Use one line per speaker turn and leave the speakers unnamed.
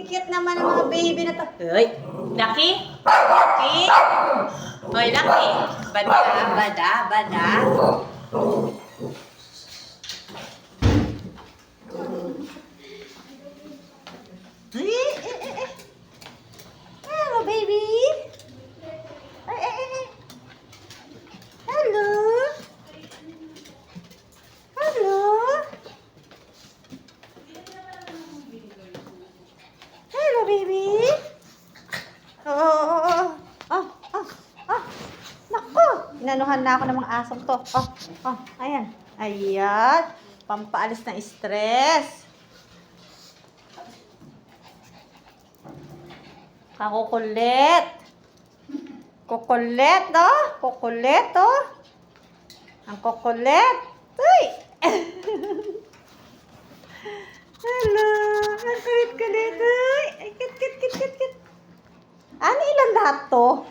cute naman ang mga baby na to. Uy, Lucky? Lucky? Hoy, Lucky. Bada, bada, bada. Hello, baby. Hello. Hello. Hello, baby. Oh. Naku. Inanuhan na ako ng mga asong to. Ayan. Ayan. Pampaalis ng stress. Kakukulit. Kukulit, no? Kukulit, oh. Ang kukulit. Uy! Hello. Ang kulit-kulit. Uy! Ay, kit. Ano ilan lahat to?